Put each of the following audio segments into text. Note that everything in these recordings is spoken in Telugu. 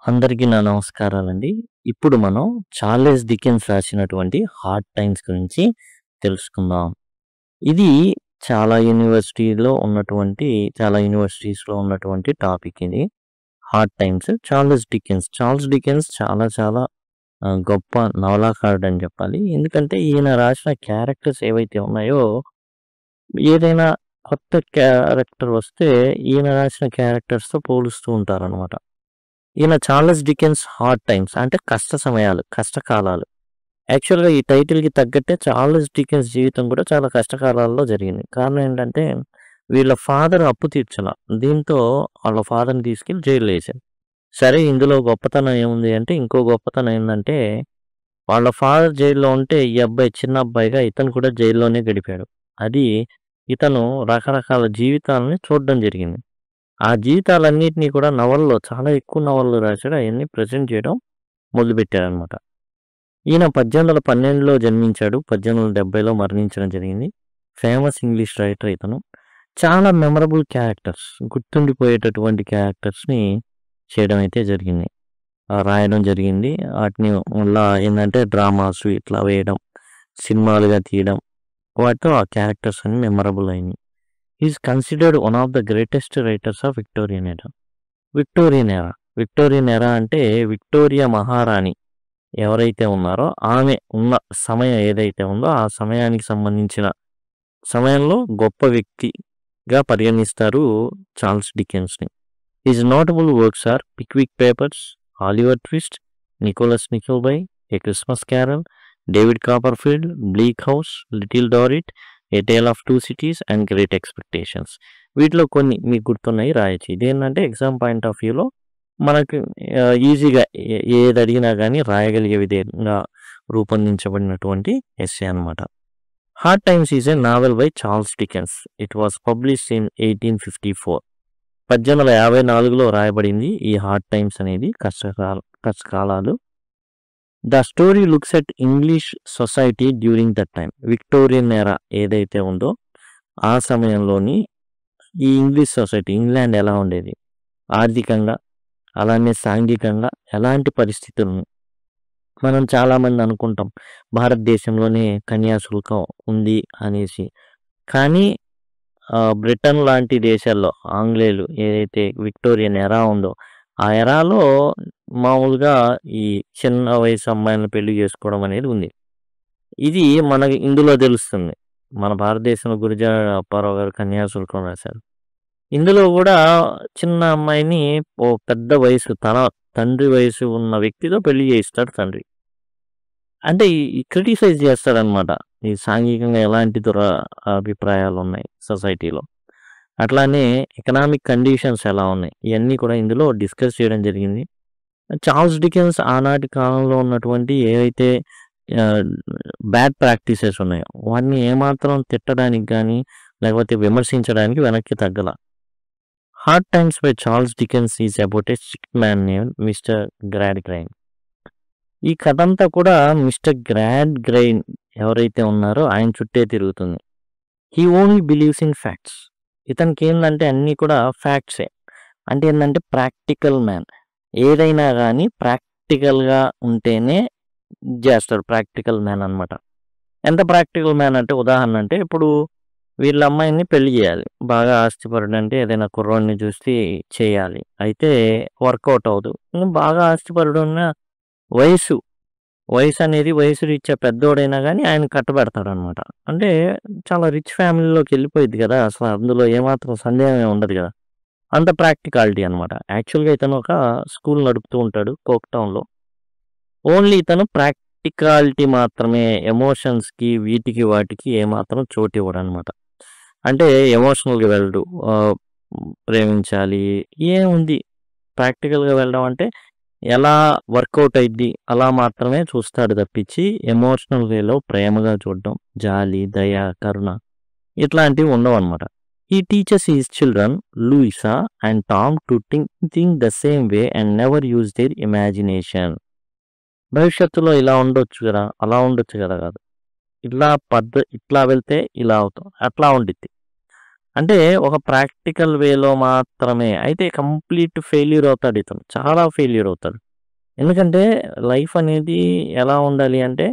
అందరికీ నా నమస్కారాలండి. ఇప్పుడు మనం చార్లెస్ డికెన్స్ రాసినటువంటి 'హార్డ్ టైమ్స్' గురించి తెలుసుకుందాం. ఇది చాలా యూనివర్సిటీస్‌లో ఉన్నటువంటి టాపిక్ ఇది. 'హార్డ్ టైమ్స్' చార్లెస్ డికెన్స్ చాలా చాలా గొప్ప నవలాకారుడు అని చెప్పాలి. ఎందుకంటే ఈయన రాసిన క్యారెక్టర్స్ ఏవైతే ఉన్నాయో, ఏదైనా కొత్త క్యారెక్టర్ వస్తే ఈయన రాసిన క్యారెక్టర్స్‌తో పోలుస్తూ ఉంటారనమాట. ఈయన చార్లెస్ డికెన్స్ 'హార్డ్ టైమ్స్' అంటే కష్ట సమయాలు, కష్టకాలాలు. యాక్చువల్‌గా ఈ టైటిల్‌కి తగ్గట్టే చార్లెస్ డికెన్స్ జీవితం కూడా చాలా కష్టకాలాల్లో జరిగింది. కారణం ఏంటంటే వీళ్ళ ఫాదర్ అప్పు తీర్చల. దీంతో వాళ్ళ ఫాదర్‌ని తీసుకెళ్ళి జైల్‌లో ఏశారు. సరే, ఇందులో గొప్పతనం ఏముంది అంటే, ఇంకో గొప్పతనం ఏందంటే, వాళ్ళ ఫాదర్ జైల్‌లో ఉంటే ఈ అబ్బాయి చిన్న అబ్బాయిగా ఇతను కూడా జైల్లోనే గడిపాడు. అది ఇతను రకరకాల జీవితాలని చూడడం జరిగింది. ఆ జీవితాలన్నిటిని కూడా నవల్లో చాలా ఎక్కువ నవలలు రాశాడు. అయన్నీ ప్రెజెంట్ చేయడం మొదలుపెట్టారనమాట. ఈయన 1812లో జన్మించాడు. 1870లో మరణించడం జరిగింది. ఫేమస్ ఇంగ్లీష్ రైటర్ ఇతను. చాలా మెమరబుల్ క్యారెక్టర్స్, గుర్తుండిపోయేటటువంటి క్యారెక్టర్స్‌ని చేయడం అయితే జరిగింది. రాయడం జరిగింది. వాటిని మళ్ళా ఏందంటే డ్రామాస్ ఇట్లా వేయడం, సినిమాలుగా తీయడం. వాటితో ఆ క్యారెక్టర్స్ అన్నీ మెమరబుల్ అయినాయి. He is considered one of the greatest writers of Victorian ఎరా. విక్టోరియన్ ఎరా అంటే విక్టోరియా మహారాణి ఎవరైతే ఉన్నారో ఆమె ఉన్న సమయం ఏదైతే ఉందో ఆ సమయానికి సంబంధించిన సమయంలో గొప్ప వ్యక్తిగా పరిగణిస్తారు చార్లెస్ డికెన్స్‌ని. His notable works are 'Pickwick Papers', 'Oliver Twist', 'Nicholas Nickleby', 'a Christmas Carol', 'David Copperfield', 'Bleak House', 'Little Dorrit', 'a Tale of Two Cities' and 'Great Expectations'. వీటిలో కొన్ని మీకు గుర్తున్నాయి రాయొచ్చు. ఇదేంటంటే ఎగ్జామ్ పాయింట్ ఆఫ్ వ్యూలో మనకు ఈజీగా ఏది అడిగినా గానీ రాయగలిగే విధంగా రూపొందించబడినటువంటి ఎస్సే అనమాట. 'Hard Times' is a novel by Charles Dickens. It was published in 1854. 1854లో రాయబడింది ఈ 'హార్డ్ టైమ్స్' అనేది కష్టకాలాలు. The story looks at English society during that time. Victorian era ఏదైతే ఉందో ఆ సమయంలోని ఈ ఇంగ్లీష్ సొసైటీ, ఇంగ్లాండ్ ఎలా ఉండేది, ఆర్థికంగా అలానే సాంఘికంగా ఎలాంటి పరిస్థితులను మనం చాలామంది అనుకుంటాం భారతదేశంలోనే కన్యాశుల్కం ఉంది అనేసి. కానీ బ్రిటన్ లాంటి దేశాల్లో ఆంగ్లేయులు ఏదైతే విక్టోరియన్ ఎరా ఉందో ఆ ఎరాలో మామూలుగా ఈ చిన్న వయసు అమ్మాయిలను పెళ్లి చేసుకోవడం అనేది ఉంది. ఇది మనకి ఇందులో తెలుస్తుంది. మన భారతదేశంలో గురజాడ అప్పారావు గారు కన్యాశుల్కం రాశారు. ఇందులో కూడా చిన్న అమ్మాయిని ఓ పెద్ద వయసు తన తండ్రి వయసు ఉన్న వ్యక్తితో పెళ్లి చేయిస్తాడు తండ్రి. అంటే ఈ క్రిటిసైజ్ చేస్తాడనమాట. ఈ సాంఘికంగా ఎలాంటి అభిప్రాయాలు ఉన్నాయి సొసైటీలో. అట్లానే ఎకనామిక్ కండిషన్స్ ఎలా ఉన్నాయి, ఇవన్నీ కూడా ఇందులో డిస్కస్ చేయడం జరిగింది. చార్లెస్ డికెన్స్ ఆనాటి కాలంలో ఉన్నటువంటి ఏవైతే బ్యాడ్ ప్రాక్టీసెస్ ఉన్నాయో వాటిని ఏమాత్రం తిట్టడానికి కానీ లేకపోతే విమర్శించడానికి వెనక్కి తగ్గల. 'Hard times' by Charles Dickens is about a strict man named mister Gradgrind. ఈ కథంతా కూడా మిస్టర్ గ్రాడ్గ్రైన్ ఎవరైతే ఉన్నారో ఆయన చుట్టే తిరుగుతుంది. He only believes in facts. ఇతనికి ఏందంటే అన్నీ కూడా ఫ్యాక్ట్సే. అంటే ఏందంటే ప్రాక్టికల్ మ్యాన్. ఏదైనా కానీ ప్రాక్టికల్‌గా ఉంటేనే చేస్తాడు. ప్రాక్టికల్ మ్యాన్ అనమాట. ఎంత ప్రాక్టికల్ మ్యాన్ అంటే ఉదాహరణ అంటే ఇప్పుడు వీళ్ళ అమ్మాయిని పెళ్లి చేయాలి. బాగా ఆస్తిపరుడు అంటే ఏదైనా కుర్రోడిని చూసి చేయాలి. అయితే వర్కౌట్ అవ్వదు. బాగా ఆస్తిపరుడు ఉన్న వయసు అనేది వయసు రీత్యా పెద్దోడైనా గానీ ఆయన కట్టబెడతాడనమాట. అంటే చాలా రిచ్ ఫ్యామిలీలోకి వెళ్ళిపోయిద్ది కదా! అసలు అందులో ఏమాత్రం సందేహం ఏమి ఉండదు కదా! అంత ప్రాక్టికాలిటీ అనమాట. యాక్చువల్‌గా ఇతను ఒక స్కూల్ నడుపుతూ ఉంటాడు కోక్‌టౌన్‌లో. ఓన్లీ ఇతను ప్రాక్టికాలిటీ మాత్రమే, ఎమోషన్స్‌కి వీటికి వాటికి ఏమాత్రం చోటివ్వడనమాట. అంటే ఎమోషనల్‌గా వెళ్ళడు. ప్రేమించాలి ఏముంది, ప్రాక్టికల్‌గా వెళ్ళడం అంటే ఎలా వర్కౌట్ అయిద్ది అలా మాత్రమే చూస్తాడు తప్పించి ఎమోషనల్ వేలో ప్రేమగా చూడడం, జాలి, దయ, కరుణ ఇట్లాంటివి ఉండవన్నమాట. He teachers his children Louisa and Tom to think the same way and never use their imagination. భవిష్యత్తులో ఇలా ఉండొచ్చు కదా, అలా ఉండొచ్చు కదా కాదు. ఇట్లా వెళ్తే ఇలా అవుతాం అట్లా ఉండిద్ది. అంటే ఒక ప్రాక్టికల్ వేలో మాత్రమే. అయితే కంప్లీట్ ఫెయిల్యూర్ అవుతాడు ఇతను. చాలా ఫెయిల్యూర్ అవుతాడు. ఎందుకంటే లైఫ్ అనేది ఎలా ఉండాలి అంటే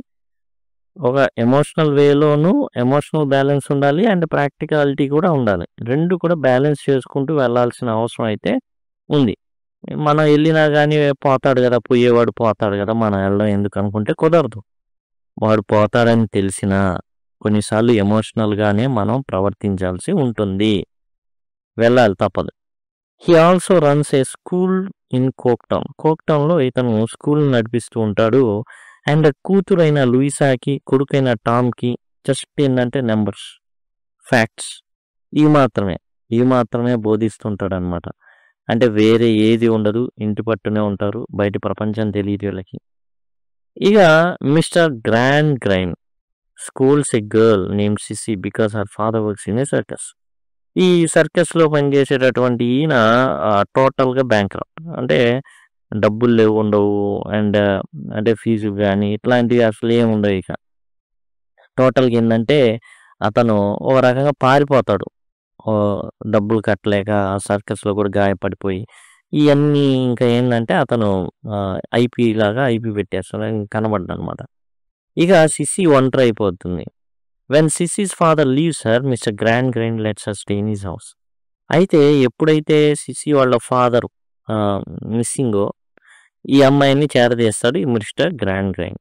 ఒక ఎమోషనల్ వేలోను ఎమోషనల్ బ్యాలెన్స్ ఉండాలి. అండ్ ప్రాక్టికాలిటీ కూడా ఉండాలి. 2 కూడా బ్యాలెన్స్ చేసుకుంటూ వెళ్ళాల్సిన అవసరం అయితే ఉంది. మనం ఎళ్ళినా గాని పోతాడు గదా! పోయేవాడు పోతాడు గదా! మనం ఎళ్ళడం ఎందుకనుకుంటే కుదరదు. వాడు పోతాడని తెలిసినా కొన్నిసార్లు ఎమోషనల్‌గానే మనం ప్రవర్తించాల్సి ఉంటుంది. వెళ్ళాలి తప్పదు. He also runs a school in Coketown. కోక్‌టౌన్‌లో ఇతను స్కూల్ నడిపిస్తూ ఉంటాడు. అండ్ కూతురైన లూయిసాకి, కొడుకైన టామ్‌కి జస్ట్ ఏందంటే నంబర్స్, ఫ్యాక్ట్స్ ఇవి మాత్రమే బోధిస్తుంటాడనమాట. అంటే వేరే ఏది ఉండదు. ఇంటి పట్టునే ఉంటారు. బయట ప్రపంచం తెలీదు వీళ్ళకి. ఇక mister grand grain schools a girl named CC because her father works in a circus. ఈ సర్కస్‌లో పనిచేసేటటువంటి ఈయన టోటల్‌గా బ్యాంక్రప్ట్. అంటే డబ్బులు లేవు ఉండవు. అండ్ అంటే ఫీజు గాని ఇట్లాంటివి అసలేమి ఉండవు ఇక. టోటల్‌గా ఏందంటే అతను ఒక రకంగా పారిపోతాడు. ఓహ్! డబ్బులు కట్టలేక ఆ సర్కస్‌లో కూడా గాయపడిపోయి ఇయన్నీ ఇంకా ఏందంటే అతను ఐపీ పెట్టేస్తాడు. కనబడడనమాట. ఇక సిసి ఒంటరైపోతుంది. When Sissy's father leaves her mister Gradgrind lets her stay in his house. అయితే ఎప్పుడైతే సిసి వాళ్ళ ఫాదర్ మిస్సింగో ఈ అమ్మాయిని చేరదీస్తాడు ఈ మిస్టర్ గ్రాండ్ గ్రైండ్.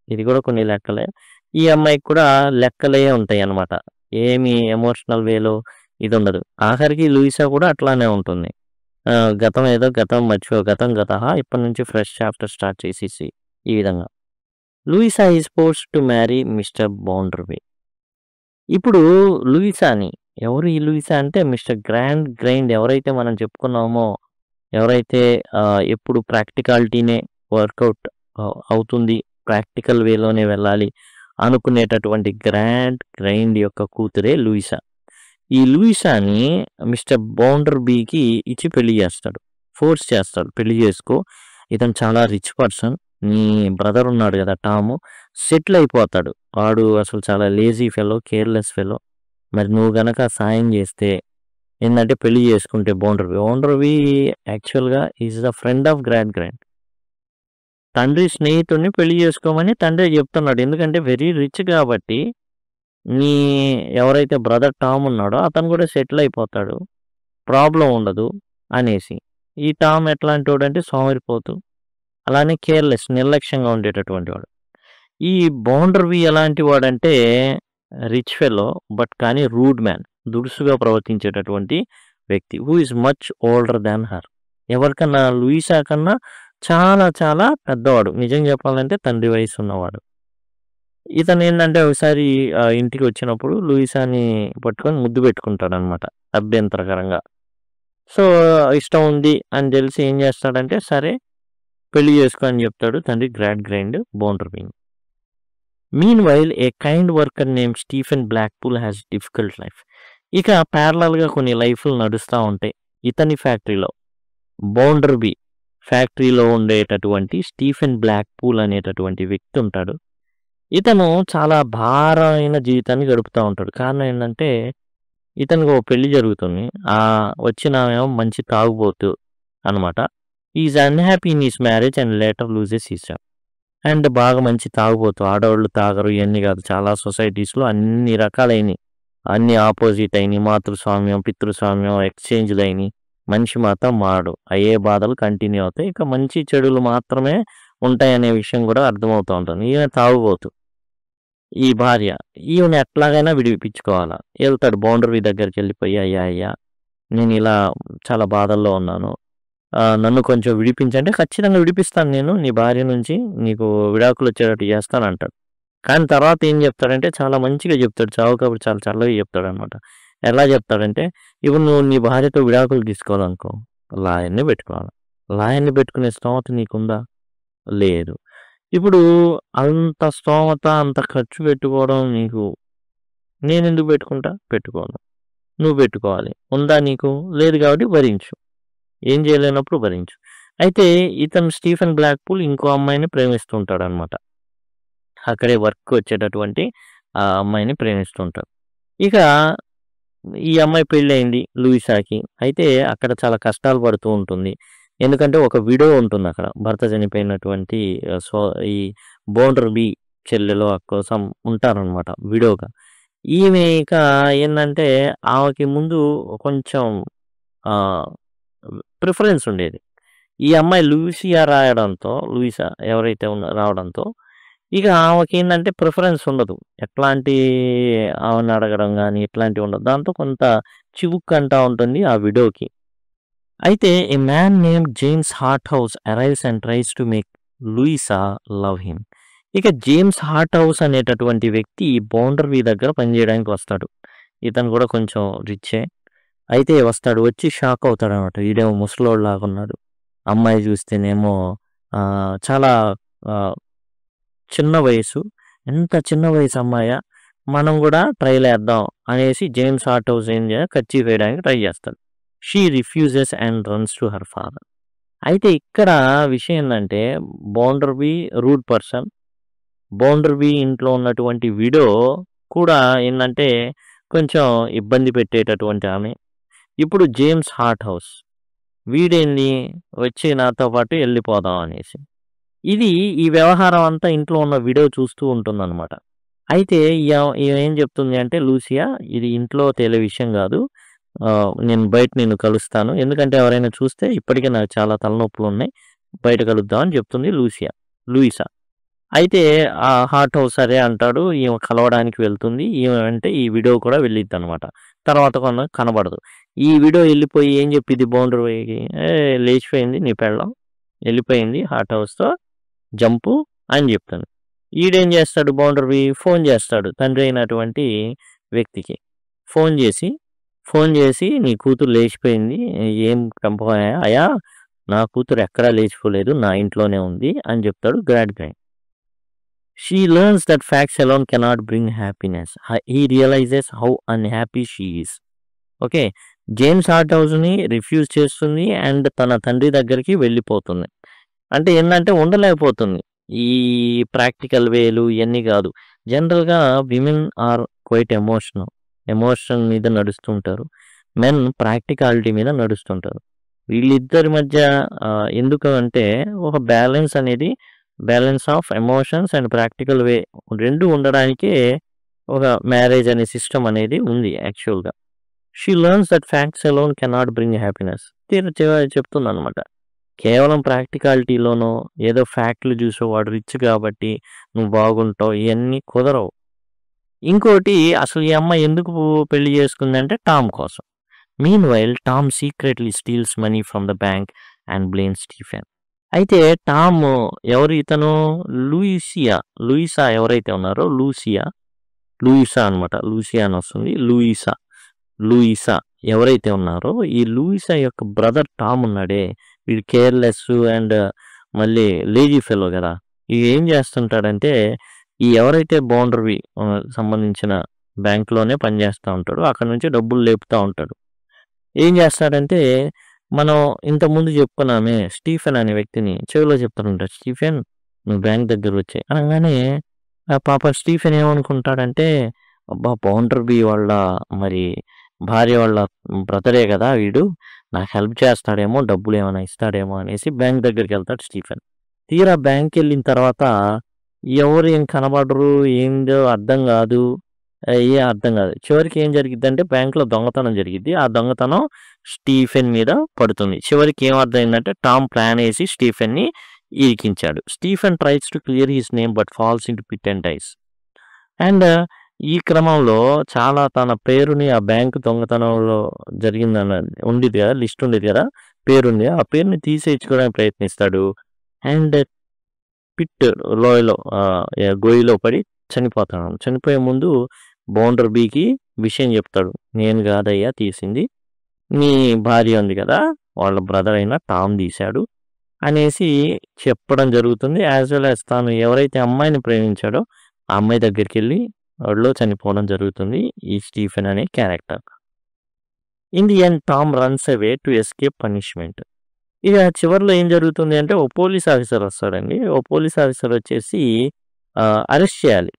ఇది కూడా కొన్ని లెక్కలే. ఈ అమ్మాయికి కూడా లెక్కలే ఉంటాయన్నమాట. ఏమి ఎమోషనల్ వేలో ఇదుండదు. ఆఖరికి లూయిసా కూడా అట్లానే ఉంటుంది. గతం ఏదో గతం మర్చిపో గతం గతః ఇప్పటి నుంచి ఫ్రెష్ చాప్టర్ స్టార్ట్ చేసేసి ఈ విధంగా. Louisa is forced to marry mister Bounderby. ఇప్పుడు లూయిసాని ఎవరు ఈ లూయిసా అంటే మిస్టర్ గ్రాండ్ గ్రైండ్ ఎవరైతే మనం చెప్పుకున్నామో, ఎవరైతే ఎప్పుడు ప్రాక్టికాలిటీనే వర్కౌట్ అవుతుంది. ప్రాక్టికల్ వేలోనే వెళ్ళాలి అనుకునేటటువంటి గ్రాండ్ గ్రైండ్ యొక్క కూతురే లూయిసా. ఈ లూయిసాని మిస్టర్ బౌండర్‌బీకి ఇచ్చి పెళ్లి చేస్తాడు. ఫోర్స్ చేస్తాడు. పెళ్లి చేసుకో. ఇతను చాలా రిచ్ పర్సన్. నీ బ్రదర్ ఉన్నాడు కదా టాము. సెటిల్ అయిపోతాడు. వాడు అసలు చాలా లేజీ ఫెలో, కేర్‌లెస్ ఫెలో. మరి నువ్వు గనక సాయం చేస్తే ఏందంటే పెళ్లి చేసుకుంటే బౌండర్‌బీ యాక్చువల్‌గా is the friend of grand grind. తండ్రి స్నేహితుడిని పెళ్లి చేసుకోమని తండ్రే చెప్తున్నాడు. ఎందుకంటే వెరీ రిచ్ కాబట్టి నీ ఎవరైతే బ్రదర్ టామ్ ఉన్నాడో అతను కూడా సెటిల్ అయిపోతాడు. ప్రాబ్లమ్ ఉండదు అనేసి. ఈ టామ్ ఎట్లాంటోడంటే సోమరిపోతు. అలానే కేర్‌లెస్ నిర్లక్ష్యంగా ఉండేటటువంటి వాడు. ఈ బౌండర్‌బీ ఎలాంటి వాడంటే రిచ్ ఫెలో బట్ కానీ రూడ్ మ్యాన్. దురుసుగా ప్రవర్తించేటటువంటి వ్యక్తి. Who is much older than her. ఎవరికన్నా లూయిసా కన్నా చాలా చాలా పెద్దవాడు. నిజం చెప్పాలంటే తండ్రి వయసు ఉన్నవాడు. ఇతనేందంటే ఒకసారి ఇంటికి వచ్చినప్పుడు లూయిసాని పట్టుకొని ముద్దు పెట్టుకుంటాడనమాట అభ్యంతరకరంగా. సో, ఇష్టం ఉంది అని తెలిసి ఏం చేస్తాడంటే సరే పెళ్లి చేసుకో అని చెప్తాడు తండ్రి గ్రాండ్ గ్రైండ్ బౌండర్‌బీని. Meanwhile a kind worker named Stephen Blackpool has difficult life. ఇక ప్యారలల్‌గా కొన్ని లైఫ్‌లు నడుస్తా ఉంటాయి. ఇతని ఫ్యాక్టరీలో బౌండర్‌బీ ఫ్యాక్టరీలో ఉండేటటువంటి స్టీఫెన్ బ్లాక్‌పూల్ అనేటటువంటి వ్యక్తి ఉంటాడు. ఇతను చాలా భారమైన జీవితాన్ని గడుపుతా ఉంటాడు. కారణం ఏందంటే ఇతనికి ఒక పెళ్లి జరుగుతుంది. వచ్చిన ఆమేమో మంచి తాగుబోతు అనమాట. He is unhappy in his marriage and later loses his job. And బాగా మంచి తాగుబోతు. ఆడోళ్ళు తాగరు ఇయన్నీ కాదు. చాలా సొసైటీస్‌లో అన్ని రకాలైనయి. అన్నీ ఆపోజిట్ అయినయి. మాతృస్వామ్యం, పితృస్వామ్యం, ఎక్స్‌చేంజ్‌లయినయి. మనిషి మాత్రం మారడు. అయ్యే బాధలు కంటిన్యూ అవుతాయి. ఇక మంచి చెడులు మాత్రమే ఉంటాయనే విషయం కూడా అర్థమవుతా ఉంటుంది. ఈమె తాగుబోతు. ఈ భార్య. ఈమెని ఎట్లాగైనా విడిపించుకోవాలా. ఎళ్తాడు బౌండరీ దగ్గరికెళ్ళిపోయి అయ్యా! నేనిలా చాలా బాధల్లో ఉన్నాను. నన్ను కొంచెం విడిపించంటే ఖచ్చితంగా విడిపిస్తాను నేను నీ భార్య నుంచి. నీకు విడాకులొచ్చేటట్టు చేస్తానంటాడు. కానీ తర్వాత ఏం చెప్తాడంటే చాలా మంచిగా చెప్తాడు. చావు కబురు చాలా చల్లగా చెప్తాడనమాట. ఎలా చెప్తాడంటే ఇప్పుడు నువ్వు నీ భార్యతో విడాకులు తీసుకోవాలనుకో లాయర్‌ని పెట్టుకోవాలి. లాయర్‌ని పెట్టుకునే స్తోమత నీకుందా? లేదు. ఇప్పుడు అంత స్తోమత, అంత ఖర్చు పెట్టుకోవడం నీకు నేనెందుకు పెట్టుకుంటా? పెట్టుకోను. నువ్వు పెట్టుకోవాలి. ఉందా నీకు? లేదు కాబట్టి భరించు. ఏం చేయలేనప్పుడు భరించు. అయితే ఇతను స్టీఫెన్ బ్లాక్‌పూల్ ఇంకో అమ్మాయిని ప్రేమిస్తూ ఉంటాడనమాట. అక్కడే వర్క్‌కి వచ్చేటటువంటి ఆ అమ్మాయిని ప్రేమిస్తూ ఉంటాడు. ఇక ఈ అమ్మాయి పెళ్ళయింది లూయిసాకి. అయితే అక్కడ చాలా కష్టాలు పడుతూ ఉంటుంది. ఎందుకంటే ఒక విడో ఉంటుందక్కడ. భర్త చనిపోయినటువంటి ఈ బౌండర్ బీ చెల్లెలో అక్కో ఉంటారనమాట విడోగా. ఈమె ఇక ఏందంటే ఆమెకి ముందు కొంచెం ఆహ్, ప్రిఫరెన్స్ ఉండేది. ఈ అమ్మాయి లూయిసా ఎవరైతే రావడంతో ఇక ఆమెకేందంటే ప్రిఫరెన్స్ ఉండదు. ఎట్లాంటి ఆమెని అడగడం గాని ఇట్లాంటివి ఉండదు. దాంతో కొంత చివుక్కంటా ఉంటుంది ఆ విడోకి. అయితే a man named James Harthouse arrives and tries to make Louisa love him. ఇక జేమ్స్ హార్ట్‌హౌస్ అనేటటువంటి వ్యక్తి బౌండరీ దగ్గర పనిచేయడానికి వస్తాడు. ఇతను కూడా కొంచెం రిచ్చే. అయితే వస్తాడు. వచ్చి షాక్ అవుతాడనమాట. ఈడేమో ముసలోడులాగున్నాడు. అమ్మాయి చూస్తేనేమో చాలా ఆహ్, చిన్న వయసు. ఎంత చిన్న వయసు అమ్మాయా! మనం కూడా ట్రైలేద్దాం అనేసి జేమ్స్ హార్ట్‌హౌస్ కర్చీఫ్ వేయడానికి ట్రై చేస్తాడు. She refuses and runs to her father. అయితే ఇక్కడ విషయం ఏందంటే బౌండర్‌బీ రూడ్ పర్సన్. బౌండర్‌బీ ఇంట్లో ఉన్నటువంటి విడో కూడా ఏందంటే కొంచెం ఇబ్బంది పెట్టేటటువంటి ఆమె. ఇప్పుడు జేమ్స్ హార్ట్‌హౌస్ వీడేంది వచ్చి నాతో పాటు ఎళ్ళిపోదాం అనేసి. ఈ వ్యవహారం అంతా ఇంట్లో ఉన్న విడో చూస్తూ ఉంటుందనమాట. అయితే ఈమె ఏం చెప్తుంది అంటే లూసియా ఇది ఇంట్లో తేలే విషయం కాదు. నేను బయట నిన్ను కలుస్తాను. ఎందుకంటే ఎవరైనా చూస్తే ఇప్పటికే నాకు చాలా తలనొప్పులున్నాయి. బయట కలుద్దాం అని చెప్తుంది లూయిసా. అయితే ఆ హార్ట్‌హౌస్ సరే అంటాడు. ఈమె కలవడానికి వెళ్తుంది. ఈమె వెంట ఈ విడో కూడా వెళ్ళిద్దనమాట. తర్వాత కనబడదు. ఈ విడో ఎళ్ళిపోయి ఏం చెప్పిద్ది బౌండరీకి, లేచిపోయింది నీ పెళ్ళాం. ఎళ్ళిపోయింది హార్ట్‌హౌస్‌తో జంపు అని చెప్తాను. ఈడేం చేస్తాడు బౌండరీ ఫోన్ చేస్తాడు తండ్రి అయినటువంటి వ్యక్తికి. ఫోన్ చేసి నీ కూతురు లేచిపోయింది. ఏం కంపమయ్యా అయ్యా నా కూతురు ఎక్కడా లేచిపోలేదు. నా ఇంట్లోనే ఉంది అని చెప్తాడు grad guy. She learns that facts alone cannot bring happiness. He realizes how unhappy she is. Okay. James హార్ట్‌హౌస్‌ని రిఫ్యూజ్ చేస్తుంది అండ్ తన తండ్రి దగ్గరికి వెళ్ళిపోతుంది. అంటే ఏందంటే ఉండలేకపోతుంది. ఈ ప్రాక్టికల్ వేలు ఇయన్నీ కాదు. జనరల్‌గా విమెన్ ఆర్ క్వైట్ ఎమోషన్ మీద నడుస్తుంటారు. మెన్ ప్రాక్టికాలిటీ మీద నడుస్తుంటారు. వీళ్ళిద్దరి మధ్య ఎందుకు అంటే ఒక balance of emotions and practical way 2 ఉండడానికే ఒక మ్యారేజ్ అనే సిస్టమ్ అనేది ఉంది యాక్చువల్‌గా. She learns that facts alone cannot bring happiness. చెప్తుందనమాట. కేవలం ప్రాక్టికాలిటీలోనో ఏదో ఫ్యాక్ట్‌లు చూసో వాడు రిచ్ కాబట్టి నువ్వు బాగుంటావు ఇయన్నీ కుదరవు. ఇంకోటి అసలు ఈ అమ్మాయి ఎందుకు పెళ్లి చేసుకుందంటే టామ్ కోసం. Meanwhile Tom secretly steals money from the bank and blames Stephen. అయితే టామ్ ఎవరు ఇతను లూయిసా ఎవరైతే ఉన్నారో లూయిసా అనమాట. లూసియా అని వస్తుంది. లూయిసా ఎవరైతే ఉన్నారో ఈ లూయిసా యొక్క బ్రదర్ టామ్ ఉన్నాడే వీడు కేర్‌లెస్ అండ్ మళ్ళీ లేజీ ఫెలో కదా! ఏం చేస్తుంటాడంటే ఈ ఎవరైతే బౌండరీ సంబంధించిన బ్యాంక్‌లోనే పనిచేస్తా ఉంటాడో అక్కడి నుంచి డబ్బులు లేపుతా ఉంటాడు. ఏం చేస్తాడంటే మనం ఇంతకుముందు చెప్పుకున్నామే స్టీఫెన్ అనే వ్యక్తిని చెవిలో చెప్తుంటాడు. స్టీఫెన్ నువ్వు బ్యాంక్ దగ్గర వచ్చాయి అనగానే పాపం స్టీఫెన్ ఏమనుకుంటాడంటే అబ్బా బౌండర్బీ వాళ్ళ మరి భార్య వాళ్ళ బ్రదరే కదా వీడు నాకు హెల్ప్ చేస్తాడేమో డబ్బులు ఏమైనా ఇస్తాడేమో అనేసి బ్యాంక్ దగ్గరికి వెళ్తాడు స్టీఫెన్. తీరా బ్యాంక్ వెళ్ళిన తర్వాత ఎవరు ఏం కనబడరు ఏందో అర్థం కాదు. చివరికి ఏం జరిగిద్దంటే బ్యాంక్‌లో దొంగతనం జరిగిద్ది. ఆ దొంగతనం స్టీఫెన్ మీద పడుతుంది. చివరికి ఏమర్థమైందంటే టామ్ ప్లాన్ ఏసి స్టీఫెన్‌ని ఇరికించాడు. Stephen tries to clear his name but falls into pit and dies. And ఈ క్రమంలో చాలా తన పేరుని ఆ బ్యాంక్ దొంగతనంలో జరిగిందని ఉండేది కదా! లిస్ట్ ఉండేది కదా! పేరుంది. ఆ పేరుని తీసేయించుకోవడానికి ప్రయత్నిస్తాడు. అండ్ పిట్ లోయలో గొయ్యిలో పడి చనిపోతాడు. చనిపోయే ముందు బౌండర్బీకి విషయం చెప్తాడు. నేను కాదయ్యా తీసింది. నీ భార్య ఉంది కదా! వాళ్ళ బ్రదర్ అయిన టామ్ తీశాడు అనేసి చెప్పడం జరుగుతుంది. యాజ్ వెల్ యాజ్ తాను ఎవరైతే అమ్మాయిని ప్రేమించాడో ఆ అమ్మాయి దగ్గరికెళ్ళి వాడిలో చనిపోవడం జరుగుతుంది. ఈ స్టీఫెన్ అనే character. In the end Tom runs away to escape punishment. ఇక చివరిలో ఏం జరుగుతుంది అంటే ఓ పోలీస్ ఆఫీసర్ వస్తాడండి. ఓ పోలీస్ ఆఫీసర్ వచ్చేసి అరెస్ట్ చేయాలి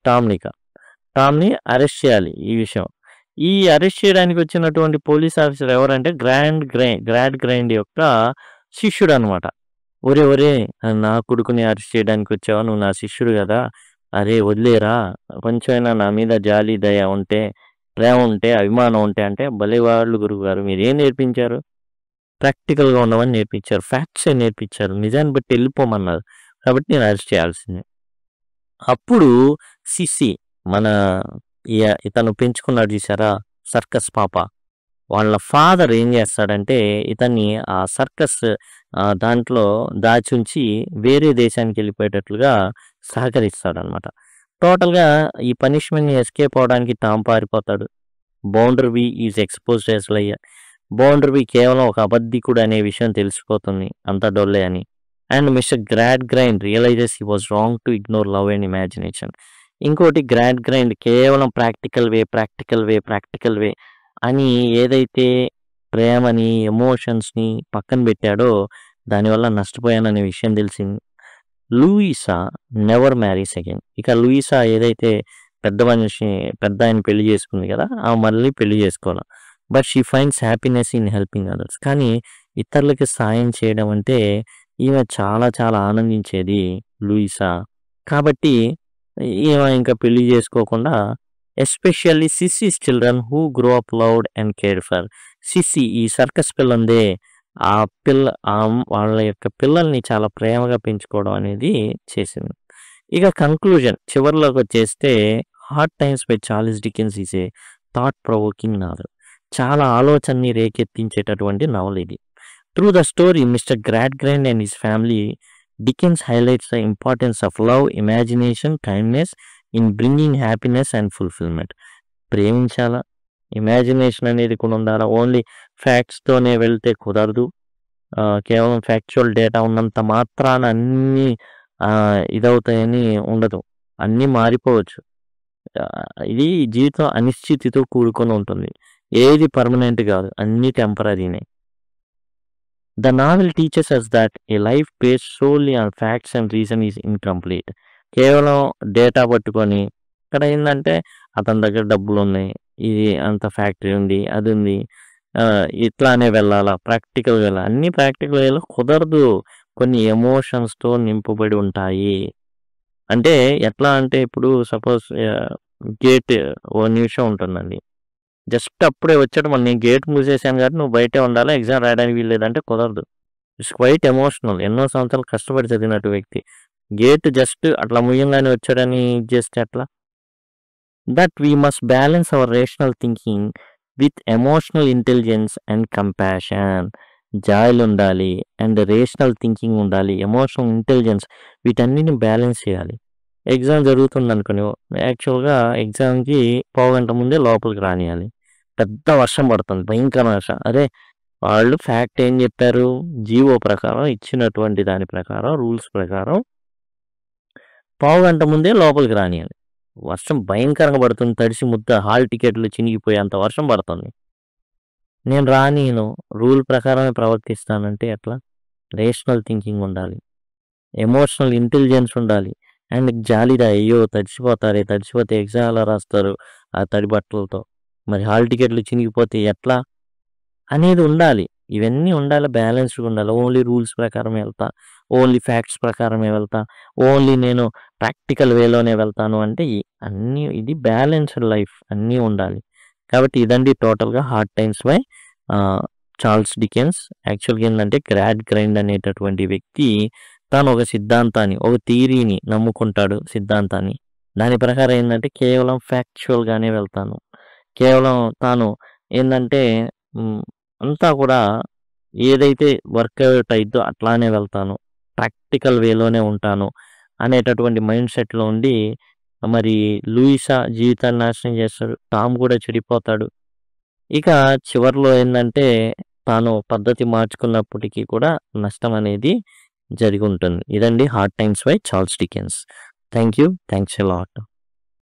టామ్‌ని అరెస్ట్ చేయాలి ఈ విషయం. ఈ అరెస్ట్ చేయడానికి వచ్చినటువంటి పోలీస్ ఆఫీసర్ ఎవరంటే గ్రాడ్ గ్రైండ్ యొక్క శిష్యుడనమాట. ఒరేయ్! నా కొడుకుని అరెస్ట్ చేయడానికి వచ్చావా? నువ్వు నా శిష్యుడు గదా! అరే వదిలేయరా! కొంచెమైనా నా మీద జాలి, దయ ఉంటే, ప్రేమ ఉంటే, అభిమానం ఉంటే అంటే, భలే వాళ్ళు గురువుగారు మీరేం నేర్పించారు? ప్రాక్టికల్‌గా ఉండమని నేర్పించారు. ఫ్యాక్ట్సే నేర్పించారు. నిజాన్ని బట్టి ఎళ్ళిపోమన్నారు. కాబట్టి నేను అరెస్ట్ చేయాల్సిందే. అప్పుడు సిసి మన ఇతను పెంచుకున్నాడు చూసారా? సర్కస్ పాప. వాళ్ళ ఫాదర్ ఏం చేస్తాడంటే, ఇతన్ని ఆ సర్కస్ దాంట్లో దాచుంచి వేరే దేశానికెళ్ళిపోయేటట్లుగా సహకరిస్తాడనమాట. టోటల్‌గా ఈ పనిష్మెంట్‌ని ఎస్కేప్ అవ్వడానికి టామ్ పారిపోతాడు. Bounderby is exposed as liar. Bounderby కేవలం ఒక అబద్ధికుడు అనే విషయం తెలిసిపోతుంది. అంతా డొల్లే అని. And mister Gradgrind realises he was wrong to ignore love and imagination. ఇంకోటి గ్రాడ్ గ్రైండ్ కేవలం ప్రాక్టికల్ వే అని ఏదైతే ప్రేమని, ఎమోషన్స్‌ని పక్కన పెట్టాడో దానివల్ల నష్టపోయాననే విషయం తెలిసింది. Louisa never marries again. ఇక లూయిసా ఏదైతే పెద్దాయన్ని పెళ్లి చేసుకుంది కదా! ఆమె మళ్ళీ పెళ్లి చేసుకోల. But she finds happiness in helping others. కానీ ఇతరులకి సాయం చేయడం అంటే ఈమె చాలా చాలా ఆనందించేది లూయిసా. కాబట్టి ఈమె ఇంకా పెళ్లి చేసుకోకుండా especially Sissy's children who grow up loved and cared for. Sissy ఈ సర్కస్ పిల్ల ఉందే ఆ వాళ్ళ యొక్క పిల్లల్ని చాలా ప్రేమగా పెంచుకోవడం అనేది చేసింది. ఇక కంక్లూజన్ చివరిలోకి వచ్చేస్తే 'hard times' by Charles Dickens is a thought provoking novel. చాలా ఆలోచనని రేకెత్తించేటటువంటి నవల ఇది. Through the story mister Gradgrind and his family, Dickens highlights the importance of love, imagination, kindness in bringing happiness and fulfilment. ప్రేమించాలా, ఇమాజినేషన్ అనేది కూడా ఉండాలా. ఓన్లీ ఫ్యాక్ట్స్తోనే వెళ్తే కుదరదు. కేవలం ఫ్యాక్చువల్ డేటా ఉన్నంత మాత్రాన అన్నీ ఇదవుతాయని ఉండదు. అన్నీ మారిపోవచ్చు. ఇది జీవితం అనిశ్చితితో కూడుకొని ఉంటుంది. ఏది పర్మనెంట్ కాదు. అన్నీ టెంపరరీనే. The novel teaches us that a life based solely on facts and reason is incomplete. కేవలం డేటా పట్టుకొని ఇక్కడ ఏందంటే అతని దగ్గర డబ్బులున్నాయి. ఇది అంత ఫ్యాక్టరీ ఉంది. అది ఉంది. ఇట్లానే వెళ్ళాలా, ప్రాక్టికల్‌గా వెళ్ళాలి. అన్నీ ప్రాక్టికల్ వేలో కుదరదు. కొన్ని ఎమోషన్స్‌తో నింపబడి ఉంటాయి. అంటే ఎట్లా అంటే ఇప్పుడు సపోజ్ గేట్ ఓ నిమిషం ఉంటుందండి. జస్ట్ అప్పుడే వచ్చాడు నేను గేట్ మూసేసాను కాబట్టి నువ్వు బయటే ఉండాలా, ఎగ్జామ్ రాయడానికి వీల్లేదంటే కుదరదు. It's quite emotional. ఎన్నో సంవత్సరాలు కష్టపడి చదివినట్టు వ్యక్తి. గేట్ జస్ట్ అట్లా ముయ్యంగానే వచ్చాడని ఇది చేస్తే ఎట్లా? That we must balance our rational thinking with emotional intelligence and compassion. జాయిలు ఉండాలి అండ్ రేషనల్ థింకింగ్ ఉండాలి. ఎమోషనల్ ఇంటెలిజెన్స్ వీటన్నిటిని బ్యాలెన్స్ చేయాలి. ఎగ్జామ్ జరుగుతుందనుకోని యాక్చువల్‌గా ఎగ్జామ్‌కి పావుగంట ముందే లోపలికి రానియాలి. పెద్ద వర్షం పడుతుంది. భయంకరమైన వర్షం. అరే! వాళ్ళు ఫ్యాక్ట్ ఏం చెప్పారు? జీవో ప్రకారం ఇచ్చినటువంటి దాని ప్రకారం రూల్స్ ప్రకారం పావుగంట ముందే లోపలికి రానియాలి. వర్షం భయంకరంగా పడుతుంది. తడిసి ముద్ద హాల్ టికెట్లు చినిగిపోయేంత వర్షం పడుతుంది. నేను రానీయను. రూల్ ప్రకారమే ప్రవర్తిస్తానంటే ఎట్లా? రేషనల్ థింకింగ్ ఉండాలి. ఎమోషనల్ ఇంటెలిజెన్స్ ఉండాలి. అండ్ జాలిదా అయ్యో! తడిసిపోతే ఎగ్జామ్ ఎలా రాస్తారు ఆ తడి బట్టలతో? మరి హాల్ టికెట్లు చినిగిపోతే ఎట్లా? అనేది ఉండాలి. ఇవన్నీ ఉండాలి. బ్యాలెన్స్డ్‌గా ఉండాలి. ఓన్లీ రూల్స్ ప్రకారమే వెళ్తా. ఓన్లీ ఫ్యాక్ట్స్ ప్రకారమే వెళ్తా. ఓన్లీ నేను ప్రాక్టికల్ వేలోనే వెళ్తాను అంటే ఇది బ్యాలెన్స్డ్ లైఫ్ అన్నీ ఉండాలి. కాబట్టి ఇదండి టోటల్‌గా 'hard times' by Charles Dickens. యాక్చువల్‌గా ఏందంటే గ్రాడ్ గ్రైండ్ అనేటటువంటి వ్యక్తి తాను ఒక సిద్ధాంతాన్ని, ఒక థియరీని నమ్ముకుంటాడు సిద్ధాంతాన్ని. దాని ప్రకారం ఏందంటే కేవలం ఫ్యాక్చువల్‌గానే వెళ్తాను. కేవలం తాను ఏందంటే అంతా కూడా ఏదైతే వర్కౌట్ అయిద్దో అట్లానే వెళ్తాను. ప్రాక్టికల్ వేలోనే ఉంటాను అనేటటువంటి మైండ్ సెట్‌లో ఉండి మరి లూయిసా జీవితాన్ని నాశనం చేస్తాడు. టామ్ కూడా చెడిపోతాడు. ఇక చివర్లో ఏందంటే తాను పద్ధతి మార్చుకున్నప్పటికీ కూడా నష్టం అనేది జరిగుంటుంది. ఇదండి 'hard times' by Charles Dickens. Thank you. Thanks a lot.